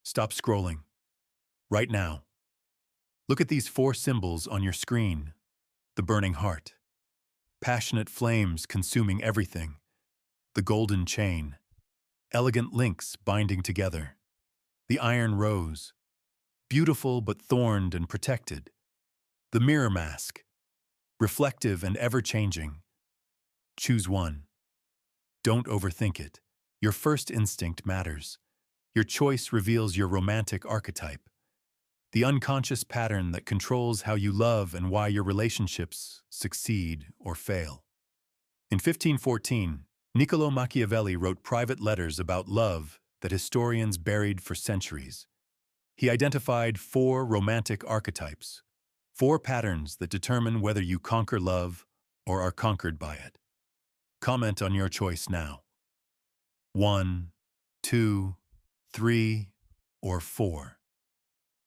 Stop scrolling. Right now. Look at these four symbols on your screen. The burning heart. Passionate flames consuming everything. The golden chain. Elegant links binding together. The iron rose. Beautiful but thorned and protected. The mirror mask. Reflective and ever-changing. Choose one. Don't overthink it. Your first instinct matters. Your choice reveals your romantic archetype. The unconscious pattern that controls how you love and why your relationships succeed or fail. In 1514, Niccolò Machiavelli wrote private letters about love that historians buried for centuries. He identified 4 romantic archetypes, 4 patterns that determine whether you conquer love or are conquered by it. Comment on your choice now. 1, 2, 3, or 4.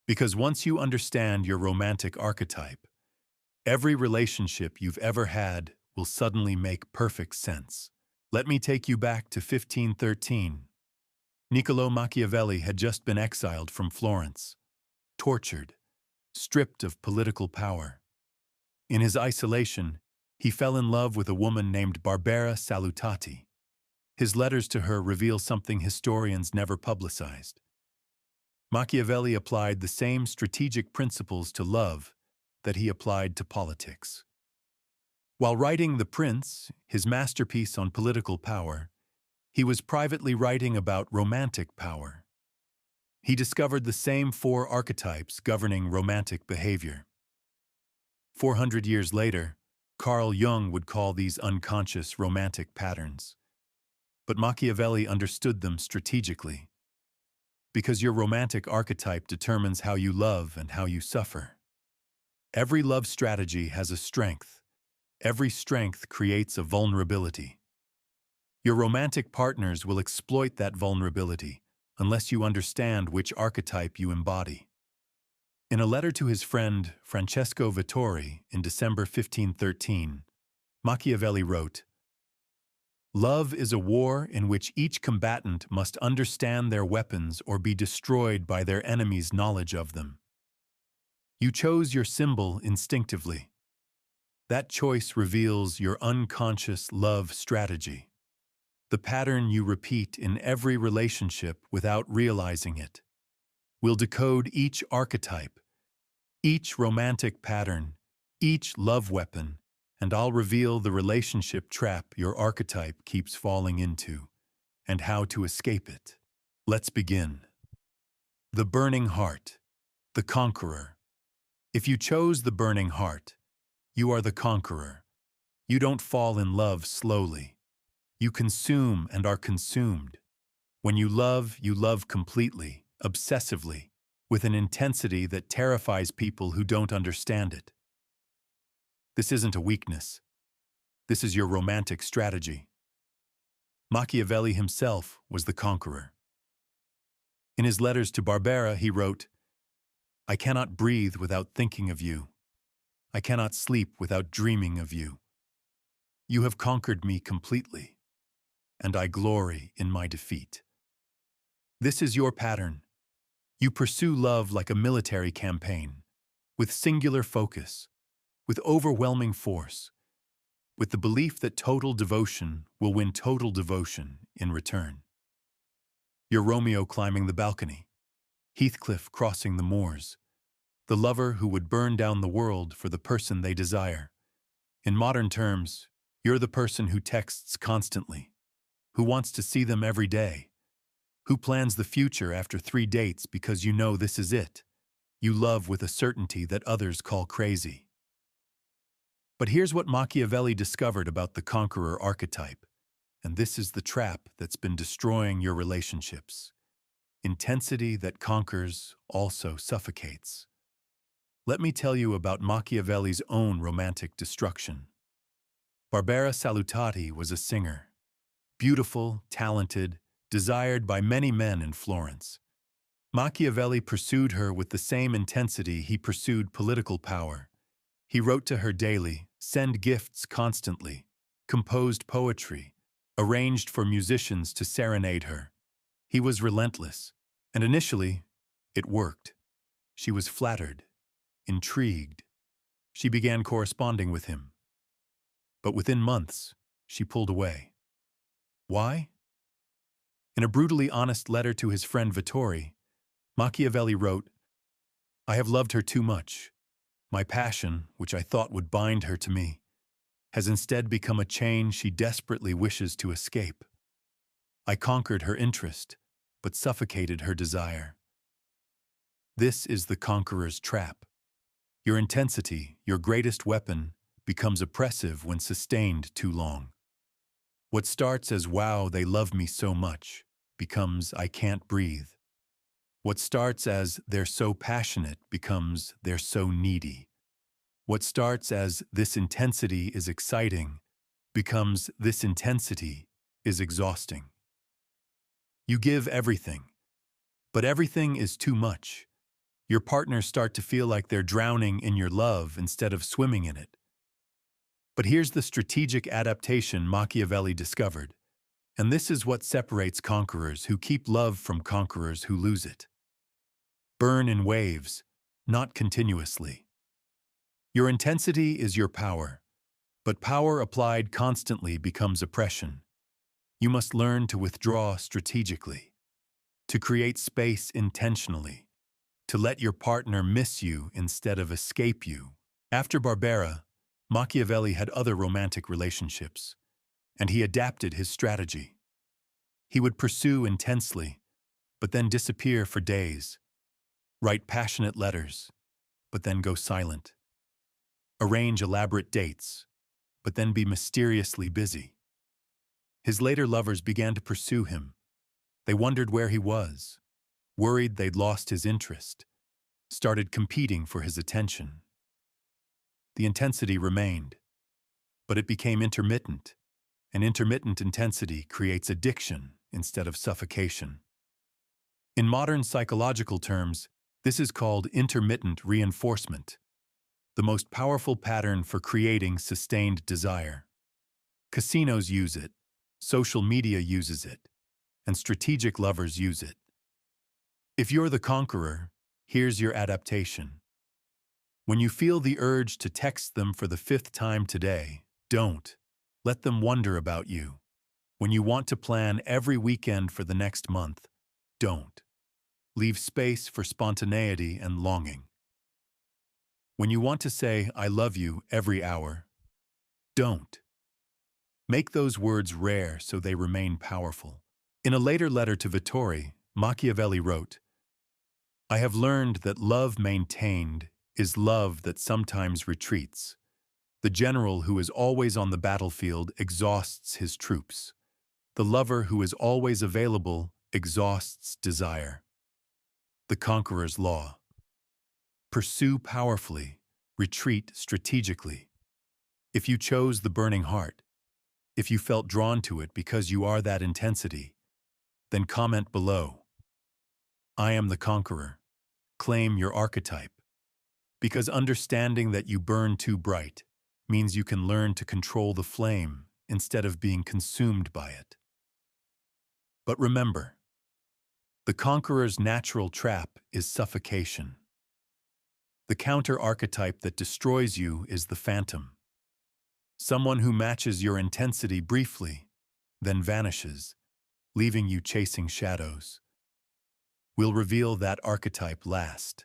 Because once you understand your romantic archetype, every relationship you've ever had will suddenly make perfect sense. Let me take you back to 1513. Niccolò Machiavelli had just been exiled from Florence, tortured, stripped of political power. In his isolation, he fell in love with a woman named Barbara Salutati. His letters to her reveal something historians never publicized. Machiavelli applied the same strategic principles to love that he applied to politics. While writing The Prince, his masterpiece on political power, he was privately writing about romantic power. He discovered the same 4 archetypes governing romantic behavior. 400 years later, Carl Jung would call these unconscious romantic patterns. But Machiavelli understood them strategically. Because your romantic archetype determines how you love and how you suffer. Every love strategy has a strength. Every strength creates a vulnerability. Your romantic partners will exploit that vulnerability unless you understand which archetype you embody. In a letter to his friend Francesco Vittori in December 1513, Machiavelli wrote, "Love is a war in which each combatant must understand their weapons or be destroyed by their enemy's knowledge of them. You chose your symbol instinctively. That choice reveals your unconscious love strategy, the pattern you repeat in every relationship without realizing it. We'll decode each archetype, each romantic pattern, each love weapon, and I'll reveal the relationship trap your archetype keeps falling into, and how to escape it. Let's begin. The burning heart, the conqueror. If you chose the burning heart, you are the conqueror. You don't fall in love slowly. You consume and are consumed. When you love completely, obsessively, with an intensity that terrifies people who don't understand it. This isn't a weakness. This is your romantic strategy. Machiavelli himself was the conqueror. In his letters to Barbara, he wrote, "I cannot breathe without thinking of you. I cannot sleep without dreaming of you. You have conquered me completely, and I glory in my defeat." This is your pattern. You pursue love like a military campaign, with singular focus, with overwhelming force, with the belief that total devotion will win total devotion in return. You're Romeo climbing the balcony, Heathcliff crossing the moors, the lover who would burn down the world for the person they desire. In modern terms, you're the person who texts constantly, who wants to see them every day, who plans the future after 3 dates because you know this is it. You love with a certainty that others call crazy. But here's what Machiavelli discovered about the conqueror archetype, and this is the trap that's been destroying your relationships. Intensity that conquers also suffocates. Let me tell you about Machiavelli's own romantic destruction. Barbara Salutati was a singer, beautiful, talented, desired by many men in Florence. Machiavelli pursued her with the same intensity he pursued political power. He wrote to her daily, sent gifts constantly, composed poetry, arranged for musicians to serenade her. He was relentless, and initially, It worked. She was flattered, intrigued. She began corresponding with him. But within months, she pulled away. Why? In a brutally honest letter to his friend Vittori, Machiavelli wrote, "I have loved her too much. My passion, which I thought would bind her to me, has instead become a chain she desperately wishes to escape. I conquered her interest, but suffocated her desire." This is the conqueror's trap. Your intensity, your greatest weapon, becomes oppressive when sustained too long. What starts as "wow, they love me so much" becomes "I can't breathe." What starts as "they're so passionate" becomes "they're so needy." What starts as "this intensity is exciting" becomes "this intensity is exhausting." You give everything, but everything is too much. Your partners start to feel like they're drowning in your love instead of swimming in it. But here's the strategic adaptation Machiavelli discovered, and this is what separates conquerors who keep love from conquerors who lose it. Burn in waves, not continuously. Your intensity is your power, but power applied constantly becomes oppression. You must learn to withdraw strategically, to create space intentionally, to let your partner miss you instead of escape you. After Barbera, Machiavelli had other romantic relationships, and he adapted his strategy. He would pursue intensely, but then disappear for days, write passionate letters, but then go silent, arrange elaborate dates, but then be mysteriously busy. His later lovers began to pursue him. They wondered where he was, worried they'd lost his interest, started competing for his attention. The intensity remained, but it became intermittent, and intermittent intensity creates addiction instead of suffocation. In modern psychological terms, this is called intermittent reinforcement, the most powerful pattern for creating sustained desire. Casinos use it, social media uses it, and strategic lovers use it. If you're the conqueror, here's your adaptation. When you feel the urge to text them for the 5th time today, don't. Let them wonder about you. When you want to plan every weekend for the next month, don't. Leave space for spontaneity and longing. When you want to say, "I love you" every hour, don't. Make those words rare so they remain powerful. In a later letter to Vittori, Machiavelli wrote, "I have learned that love maintained is love that sometimes retreats. The general who is always on the battlefield exhausts his troops. The lover who is always available exhausts desire." The conqueror's law. Pursue powerfully, retreat strategically. If you chose the burning heart, if you felt drawn to it because you are that intensity, then comment below. I am the conqueror. Claim your archetype. Because understanding that you burn too bright means you can learn to control the flame instead of being consumed by it. But remember, the conqueror's natural trap is suffocation. The counter-archetype that destroys you is the phantom. Someone who matches your intensity briefly, then vanishes, leaving you chasing shadows. We'll reveal that archetype last.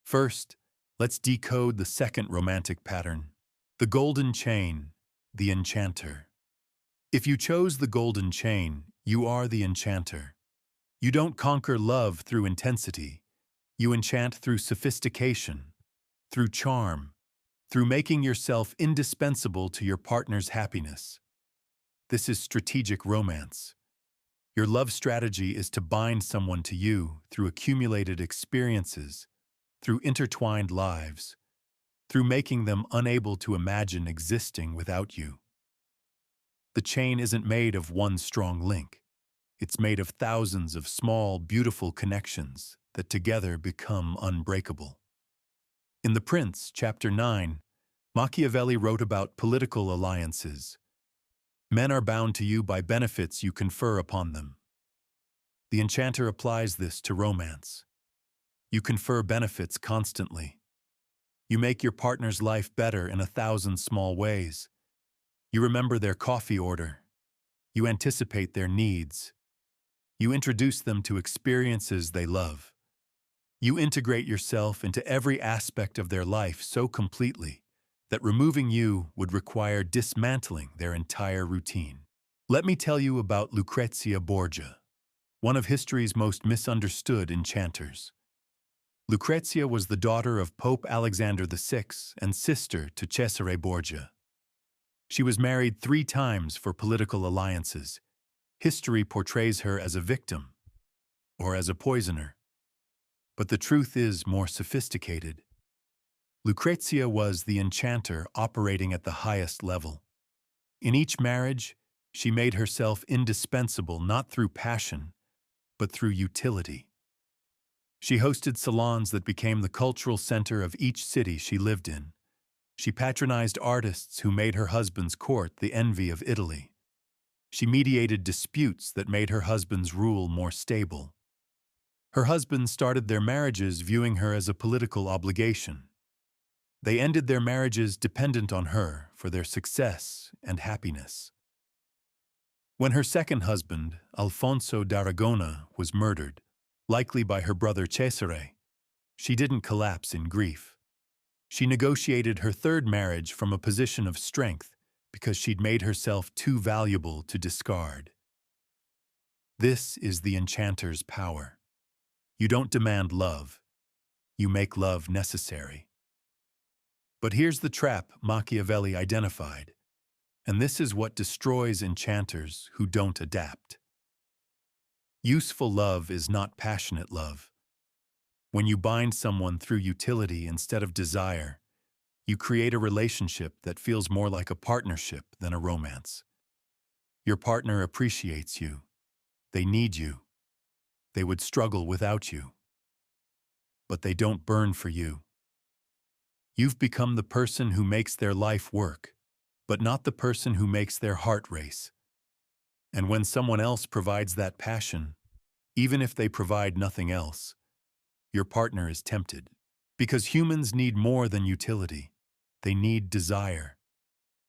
First, let's decode the second romantic pattern, the golden chain, the enchanter. If you chose the golden chain, you are the enchanter. You don't conquer love through intensity. You enchant through sophistication, through charm, through making yourself indispensable to your partner's happiness. This is strategic romance. Your love strategy is to bind someone to you through accumulated experiences, through intertwined lives, through making them unable to imagine existing without you. The chain isn't made of one strong link. It's made of thousands of small, beautiful connections that together become unbreakable. In The Prince, Chapter 9, Machiavelli wrote about political alliances. Men are bound to you by benefits you confer upon them. The Enchanter applies this to romance. You confer benefits constantly. You make your partner's life better in 1,000 small ways. You remember their coffee order. You anticipate their needs. You introduce them to experiences they love. You integrate yourself into every aspect of their life so completely that removing you would require dismantling their entire routine. Let me tell you about Lucrezia Borgia, one of history's most misunderstood enchanters. Lucrezia was the daughter of Pope Alexander VI and sister to Cesare Borgia. She was married 3 times for political alliances. History portrays her as a victim, or as a poisoner. But the truth is more sophisticated. Lucrezia was the enchanter operating at the highest level. In each marriage, she made herself indispensable not through passion, but through utility. She hosted salons that became the cultural center of each city she lived in. She patronized artists who made her husband's court the envy of Italy. She mediated disputes that made her husband's rule more stable. Her husbands started their marriages viewing her as a political obligation. They ended their marriages dependent on her for their success and happiness. When her second husband, Alfonso d'Aragona, was murdered, likely by her brother Cesare, she didn't collapse in grief. She negotiated her third marriage from a position of strength because she'd made herself too valuable to discard. This is the enchanter's power. You don't demand love. You make love necessary. But here's the trap Machiavelli identified, and this is what destroys enchanters who don't adapt. Useful love is not passionate love. When you bind someone through utility instead of desire, you create a relationship that feels more like a partnership than a romance. Your partner appreciates you. They need you. They would struggle without you. But they don't burn for you. You've become the person who makes their life work, but not the person who makes their heart race. And when someone else provides that passion, even if they provide nothing else, your partner is tempted. Because humans need more than utility. They need desire.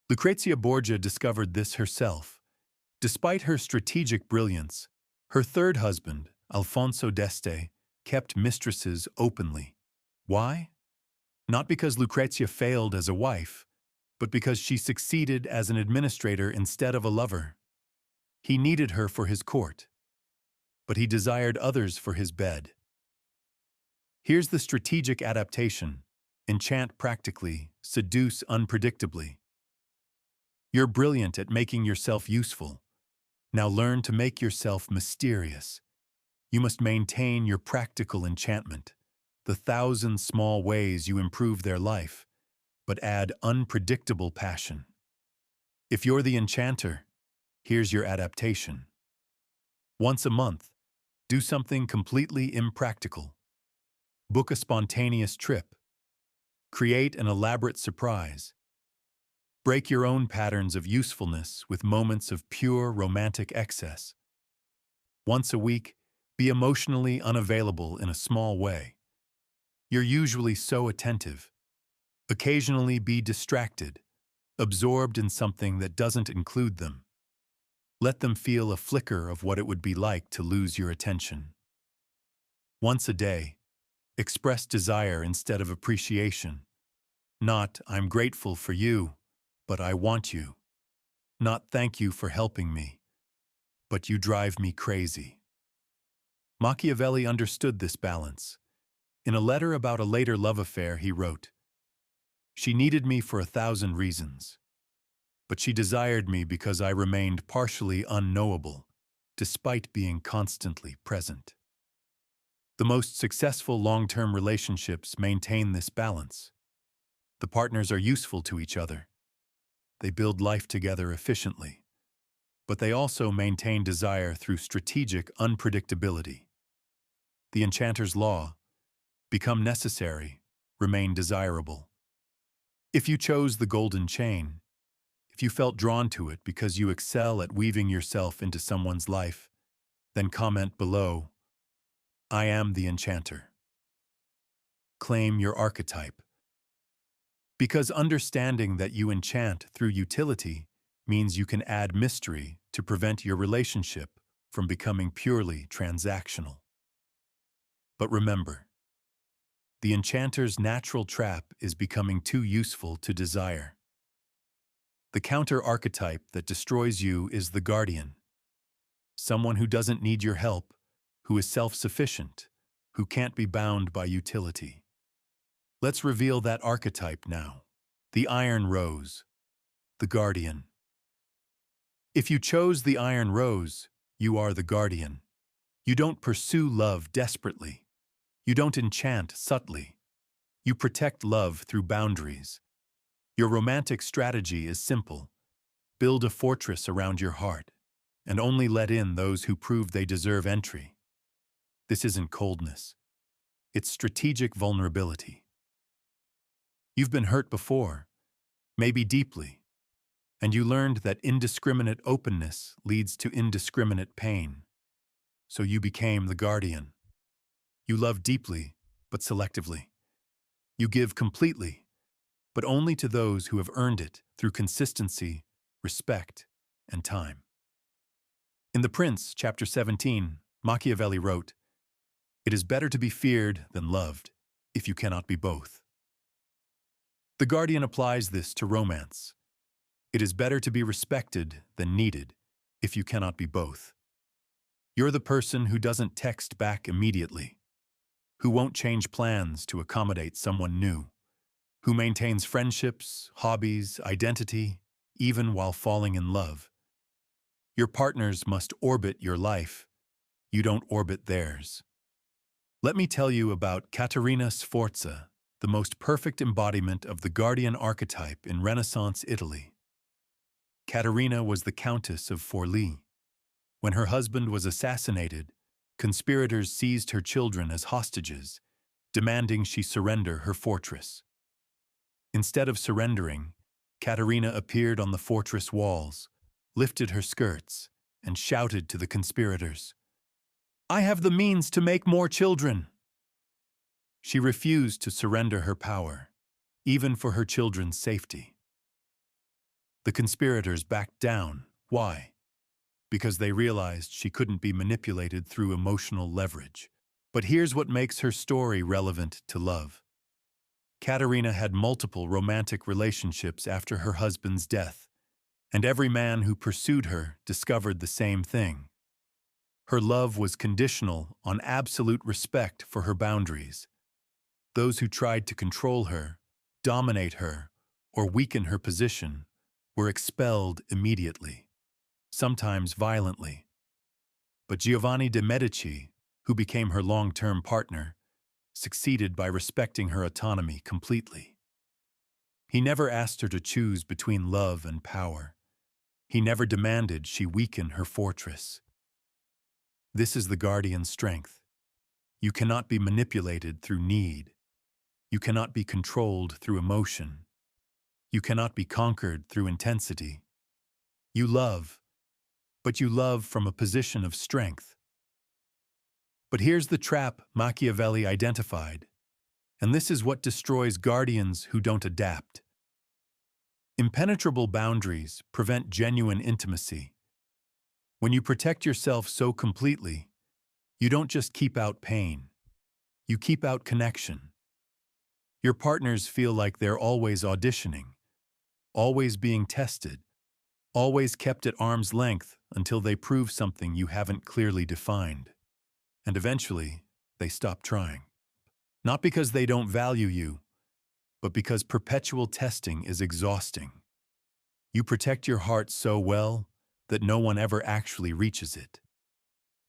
Lucrezia Borgia discovered this herself. Despite her strategic brilliance, her third husband, Alfonso d'Este, kept mistresses openly. Why? Not because Lucrezia failed as a wife, but because she succeeded as an administrator instead of a lover. He needed her for his court, but he desired others for his bed. Here's the strategic adaptation: enchant practically, seduce unpredictably. You're brilliant at making yourself useful. Now learn to make yourself mysterious. You must maintain your practical enchantment, the 1,000 small ways you improve their life, but add unpredictable passion. If you're the enchanter, here's your adaptation. Once a month, do something completely impractical. Book a spontaneous trip. Create an elaborate surprise. Break your own patterns of usefulness with moments of pure romantic excess. Once a week, be emotionally unavailable in a small way. You're usually so attentive. Occasionally be distracted, absorbed in something that doesn't include them. Let them feel a flicker of what it would be like to lose your attention. Once a day, express desire instead of appreciation. Not, "I'm grateful for you," but "I want you." Not, "Thank you for helping me," but "You drive me crazy." Machiavelli understood this balance. In a letter about a later love affair, he wrote, "She needed me for 1,000 reasons, but she desired me because I remained partially unknowable, despite being constantly present." The most successful long-term relationships maintain this balance. The partners are useful to each other. They build life together efficiently, but they also maintain desire through strategic unpredictability. The enchanter's law: become necessary, remain desirable. If you chose the golden chain, if you felt drawn to it because you excel at weaving yourself into someone's life, then comment below, "I am the enchanter." claim your archetype. Because understanding that you enchant through utility means you can add mystery to prevent your relationship from becoming purely transactional. But remember, the enchanter's natural trap is becoming too useful to desire. The counter-archetype that destroys you is the guardian, someone who doesn't need your help, who is self-sufficient, who can't be bound by utility. Let's reveal that archetype now. The Iron Rose, the guardian. If you chose the Iron Rose, you are the guardian. You don't pursue love desperately. You don't enchant subtly. You protect love through boundaries. Your romantic strategy is simple. Build a fortress around your heart, and only let in those who prove they deserve entry. This isn't coldness. It's strategic vulnerability. You've been hurt before, maybe deeply, and you learned that indiscriminate openness leads to indiscriminate pain. So you became the guardian. You love deeply, but selectively. You give completely, but only to those who have earned it through consistency, respect, and time. In The Prince, chapter 17, Machiavelli wrote, "It is better to be feared than loved, if you cannot be both." The guardian applies this to romance. It is better to be respected than needed, if you cannot be both. You're the person who doesn't text back immediately, who won't change plans to accommodate someone new, who maintains friendships, hobbies, identity, even while falling in love. Your partners must orbit your life. You don't orbit theirs. Let me tell you about Caterina Sforza, the most perfect embodiment of the guardian archetype in Renaissance Italy. Caterina was the Countess of Forlì. When her husband was assassinated, conspirators seized her children as hostages, demanding she surrender her fortress. Instead of surrendering, Caterina appeared on the fortress walls, lifted her skirts, and shouted to the conspirators, "I have the means to make more children!" She refused to surrender her power, even for her children's safety. The conspirators backed down. Why? Because they realized she couldn't be manipulated through emotional leverage. But here's what makes her story relevant to love. Caterina had multiple romantic relationships after her husband's death, and every man who pursued her discovered the same thing. Her love was conditional on absolute respect for her boundaries. Those who tried to control her, dominate her, or weaken her position were expelled immediately, sometimes violently. But Giovanni de' Medici, who became her long-term partner, succeeded by respecting her autonomy completely. He never asked her to choose between love and power. He never demanded she weaken her fortress. This is the guardian's strength. You cannot be manipulated through need. You cannot be controlled through emotion. You cannot be conquered through intensity. You love, but you love from a position of strength. But here's the trap Machiavelli identified, and this is what destroys guardians who don't adapt. Impenetrable boundaries prevent genuine intimacy. When you protect yourself so completely, you don't just keep out pain, you keep out connection. Your partners feel like they're always auditioning, always being tested, always kept at arm's length until they prove something you haven't clearly defined. And eventually, they stop trying. Not because they don't value you, but because perpetual testing is exhausting. You protect your heart so well that no one ever actually reaches it.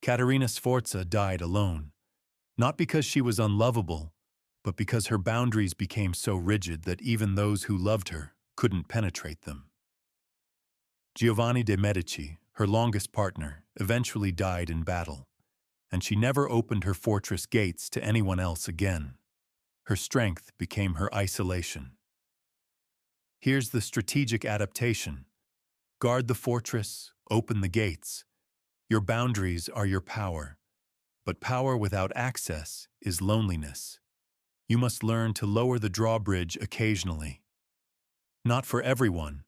Caterina Sforza died alone, not because she was unlovable, but because her boundaries became so rigid that even those who loved her couldn't penetrate them. Giovanni de' Medici, her longest partner, eventually died in battle, and she never opened her fortress gates to anyone else again. Her strength became her isolation. Here's the strategic adaptation. Guard the fortress, open the gates. Your boundaries are your power, but power without access is loneliness. You must learn to lower the drawbridge occasionally. Not for everyone,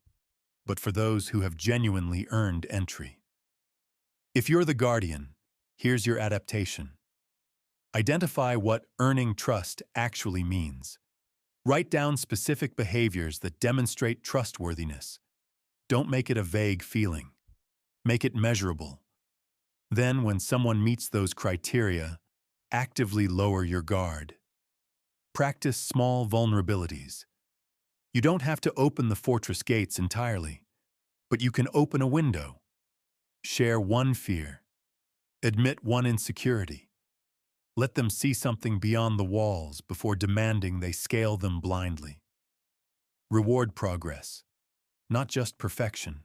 but for those who have genuinely earned entry. If you're the guardian, here's your adaptation. Identify what earning trust actually means. Write down specific behaviors that demonstrate trustworthiness. Don't make it a vague feeling. Make it measurable. Then, when someone meets those criteria, actively lower your guard. Practice small vulnerabilities. You don't have to open the fortress gates entirely, but you can open a window. Share one fear. Admit one insecurity. Let them see something beyond the walls before demanding they scale them blindly. Reward progress, not just perfection.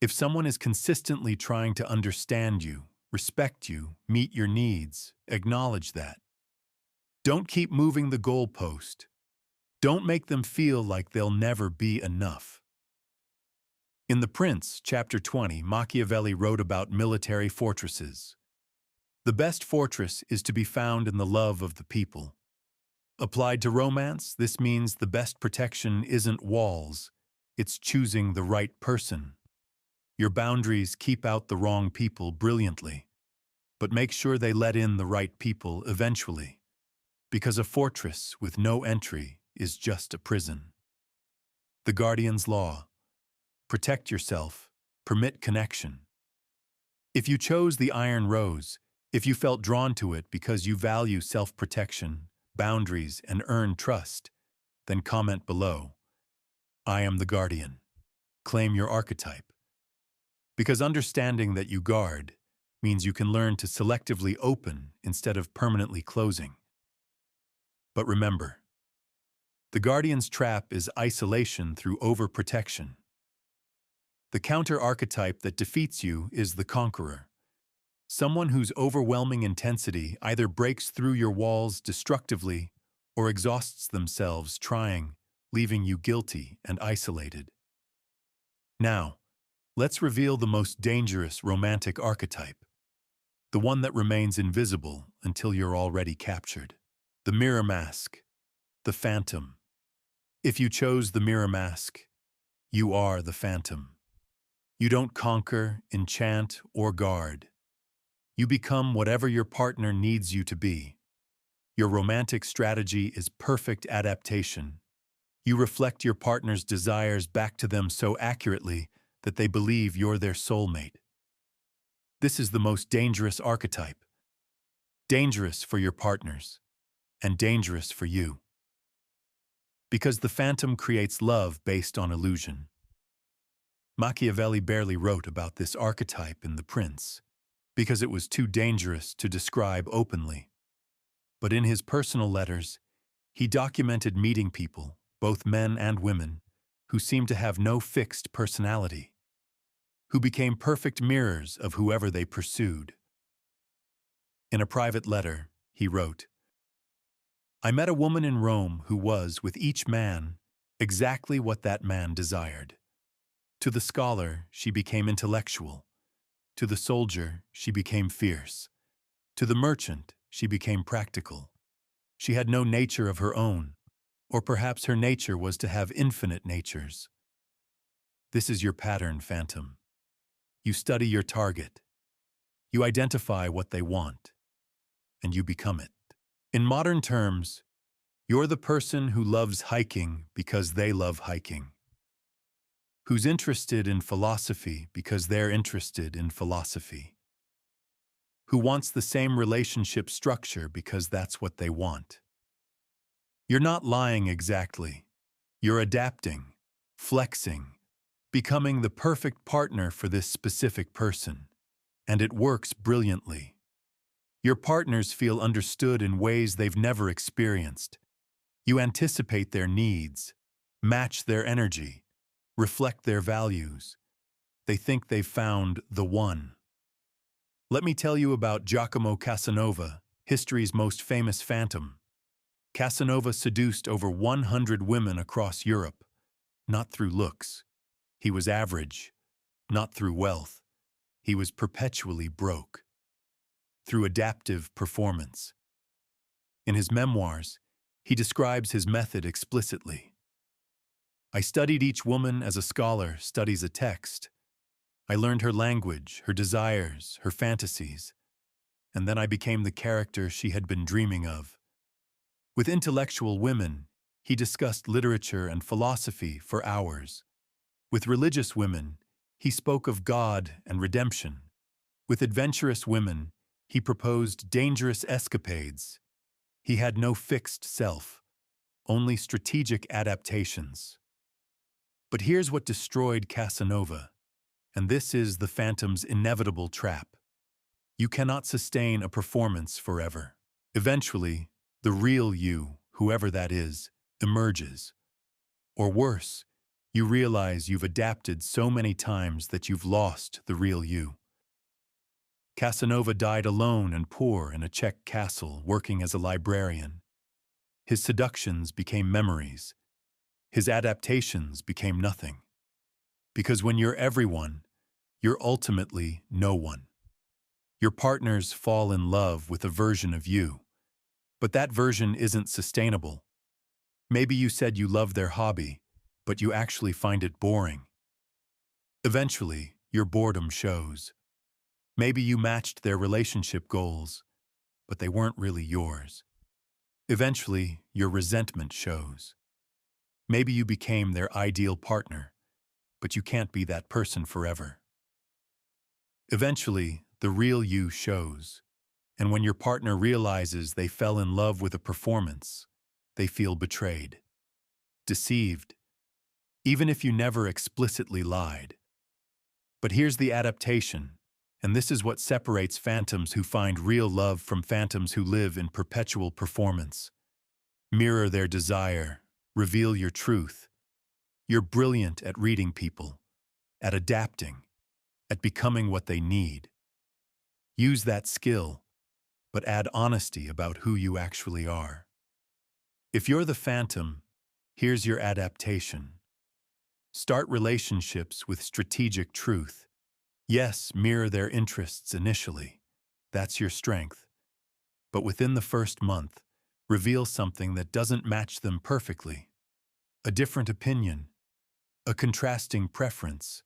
If someone is consistently trying to understand you, respect you, meet your needs, acknowledge that. Don't keep moving the goalpost. Don't make them feel like they'll never be enough. In The Prince, Chapter 20, Machiavelli wrote about military fortresses. The best fortress is to be found in the love of the people. Applied to romance, this means the best protection isn't walls, it's choosing the right person. Your boundaries keep out the wrong people brilliantly, but make sure they let in the right people eventually, because a fortress with no entry is just a prison. The Guardian's Law. Protect yourself, permit connection. If you chose the Iron Rose, if you felt drawn to it because you value self-protection, boundaries, and earned trust, then comment below. I am the Guardian. Claim your archetype. Because understanding that you guard means you can learn to selectively open instead of permanently closing. But remember, the Guardian's trap is isolation through overprotection. The counter-archetype that defeats you is the Conqueror. Someone whose overwhelming intensity either breaks through your walls destructively or exhausts themselves trying, leaving you guilty and isolated. Now, let's reveal the most dangerous romantic archetype, the one that remains invisible until you're already captured. The mirror mask, the phantom. If you chose the mirror mask, you are the phantom. You don't conquer, enchant, or guard. You become whatever your partner needs you to be. Your romantic strategy is perfect adaptation. You reflect your partner's desires back to them so accurately that they believe you're their soulmate. This is the most dangerous archetype. Dangerous for your partners, and dangerous for you. Because the phantom creates love based on illusion. Machiavelli barely wrote about this archetype in The Prince, because it was too dangerous to describe openly. But in his personal letters, he documented meeting people, both men and women, who seemed to have no fixed personality, who became perfect mirrors of whoever they pursued. In a private letter, he wrote, I met a woman in Rome who was, with each man, exactly what that man desired. To the scholar, she became intellectual. To the soldier, she became fierce. To the merchant, she became practical. She had no nature of her own, or perhaps her nature was to have infinite natures. This is your pattern, phantom. You study your target. You identify what they want, and you become it. In modern terms, you're the person who loves hiking because they love hiking, who's interested in philosophy because they're interested in philosophy, who wants the same relationship structure because that's what they want. You're not lying exactly. You're adapting, flexing, becoming the perfect partner for this specific person, and it works brilliantly. Your partners feel understood in ways they've never experienced. You anticipate their needs, match their energy, reflect their values. They think they've found the one. Let me tell you about Giacomo Casanova, history's most famous phantom. Casanova seduced over 100 women across Europe, not through looks. He was average, not through wealth. He was perpetually broke. Through adaptive performance. In his memoirs, He describes his method explicitly. I studied each woman as a scholar studies a text. I learned her language, her desires, her fantasies, and then I became the character she had been dreaming of. With intellectual women, he discussed literature and philosophy for hours. With religious women, he spoke of God and redemption. With adventurous women, he proposed dangerous escapades. He had no fixed self, only strategic adaptations. But here's what destroyed Casanova, and this is the Phantom's inevitable trap. You cannot sustain a performance forever. Eventually, the real you, whoever that is, emerges. Or worse, you realize you've adapted so many times that you've lost the real you. Casanova died alone and poor in a Czech castle working as a librarian. His seductions became memories. His adaptations became nothing. Because when you're everyone, you're ultimately no one. Your partners fall in love with a version of you, but that version isn't sustainable. Maybe you said you love their hobby, but you actually find it boring. Eventually, your boredom shows. Maybe you matched their relationship goals, but they weren't really yours. Eventually, your resentment shows. Maybe you became their ideal partner, but you can't be that person forever. Eventually, the real you shows, and when your partner realizes they fell in love with a performance, they feel betrayed, deceived, even if you never explicitly lied. But here's the adaptation, and this is what separates phantoms who find real love from phantoms who live in perpetual performance. Mirror their desire, reveal your truth. You're brilliant at reading people, at adapting, at becoming what they need. Use that skill, but add honesty about who you actually are. If you're the phantom, here's your adaptation. Start relationships with strategic truth. Yes, mirror their interests initially. That's your strength. But within the first month, reveal something that doesn't match them perfectly. A different opinion, a contrasting preference,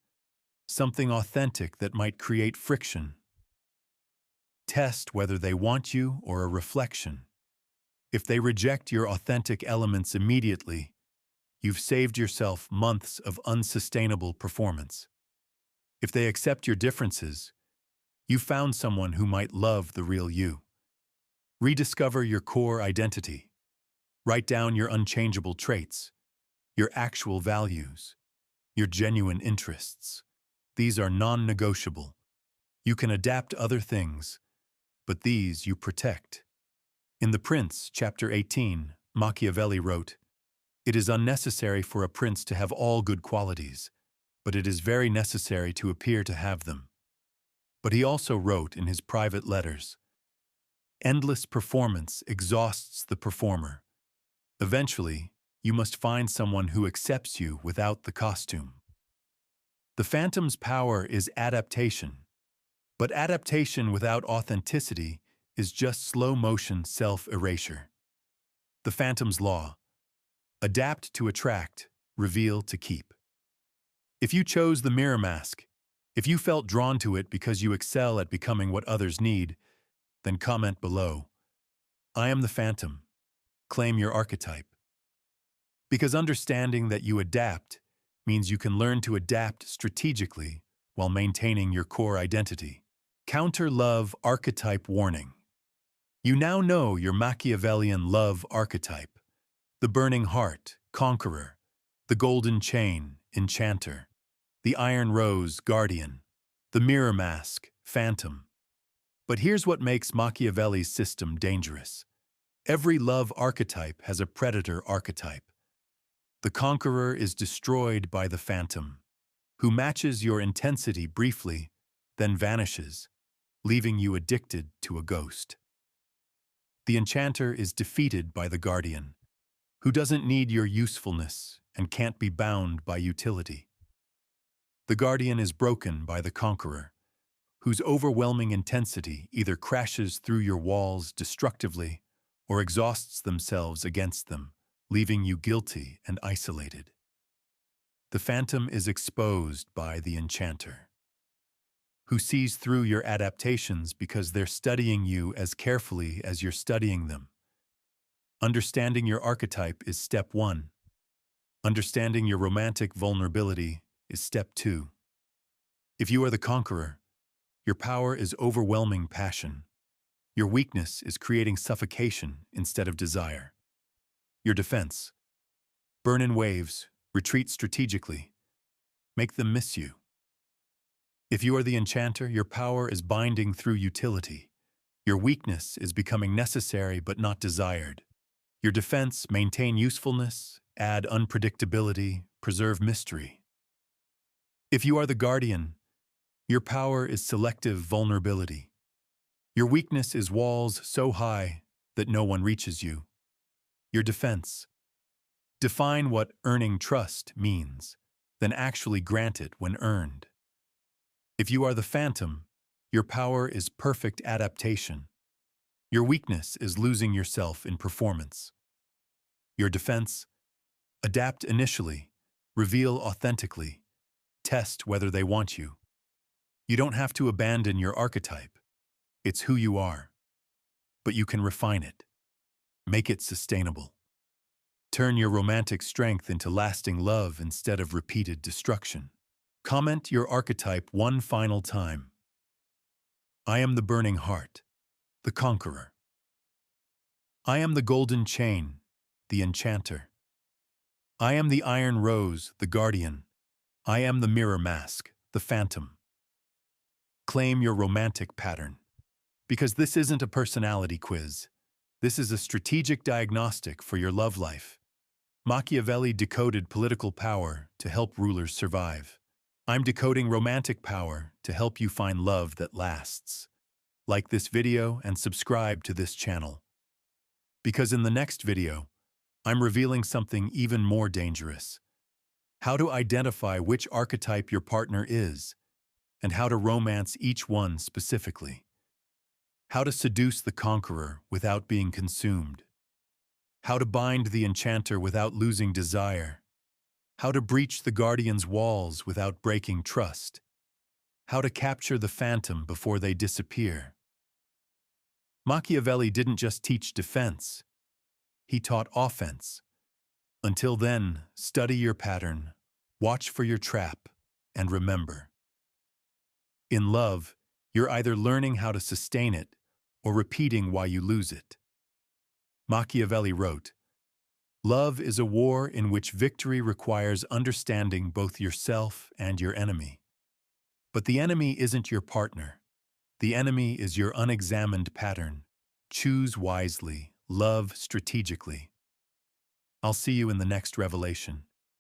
something authentic that might create friction. Test whether they want you or a reflection. If they reject your authentic elements immediately, you've saved yourself months of unsustainable performance. If they accept your differences, you've found someone who might love the real you. Rediscover your core identity. Write down your unchangeable traits, your actual values, your genuine interests. These are non-negotiable. You can adapt other things, but these you protect. In The Prince, chapter 18, Machiavelli wrote, "It is unnecessary for a prince to have all good qualities, but it is very necessary to appear to have them." But he also wrote in his private letters, "Endless performance exhausts the performer. Eventually, you must find someone who accepts you without the costume." The phantom's power is adaptation, but adaptation without authenticity is just slow-motion self-erasure. The phantom's law: adapt to attract, reveal to keep. If you chose the mirror mask, if you felt drawn to it because you excel at becoming what others need, then comment below, "I am the phantom." Claim your archetype. Because understanding that you adapt means you can learn to adapt strategically while maintaining your core identity. Counter-Archetype Warning. You now know your Machiavellian love archetype: the burning heart, Conqueror; the golden chain, Enchanter; the iron rose, Guardian; the mirror mask, Phantom. But here's what makes Machiavelli's system dangerous. Every love archetype has a predator archetype. The Conqueror is destroyed by the Phantom, who matches your intensity briefly, then vanishes, leaving you addicted to a ghost. The Enchanter is defeated by the Guardian, who doesn't need your usefulness and can't be bound by utility. The Guardian is broken by the Conqueror, whose overwhelming intensity either crashes through your walls destructively or exhausts themselves against them, leaving you guilty and isolated. The phantom is exposed by the enchanter, who sees through your adaptations because they're studying you as carefully as you're studying them. Understanding your archetype is step 1. Understanding your romantic vulnerability is step 2. If you are the conqueror, your power is overwhelming passion. Your weakness is creating suffocation instead of desire. Your defense: burn in waves, retreat strategically, make them miss you. If you are the enchanter, your power is binding through utility. Your weakness is becoming necessary but not desired. Your defense: maintain usefulness, add unpredictability, preserve mystery. If you are the guardian, your power is selective vulnerability. Your weakness is walls so high that no one reaches you. Your defense: define what earning trust means, then actually grant it when earned. If you are the phantom, your power is perfect adaptation. Your weakness is losing yourself in performance. Your defense: adapt initially, reveal authentically, test whether they want you. You don't have to abandon your archetype. It's who you are. But you can refine it. Make it sustainable. Turn your romantic strength into lasting love instead of repeated destruction. Comment your archetype one final time. I am the burning heart, the conqueror. I am the golden chain, the enchanter. I am the iron rose, the guardian. I am the mirror mask, the phantom. Claim your romantic pattern. Because this isn't a personality quiz. This is a strategic diagnostic for your love life. Machiavelli decoded political power to help rulers survive. I'm decoding romantic power to help you find love that lasts. Like this video and subscribe to this channel. Because in the next video, I'm revealing something even more dangerous. How to identify which archetype your partner is, and how to romance each one specifically. How to seduce the conqueror without being consumed. How to bind the enchanter without losing desire. How to breach the guardian's walls without breaking trust. How to capture the phantom before they disappear. Machiavelli didn't just teach defense. He taught offense. Until then, study your pattern, watch for your trap, and remember. In love, you're either learning how to sustain it or repeating why you lose it. Machiavelli wrote, "Love is a war in which victory requires understanding both yourself and your enemy. But the enemy isn't your partner. The enemy is your unexamined pattern. Choose wisely, love strategically." I'll see you in the next revelation.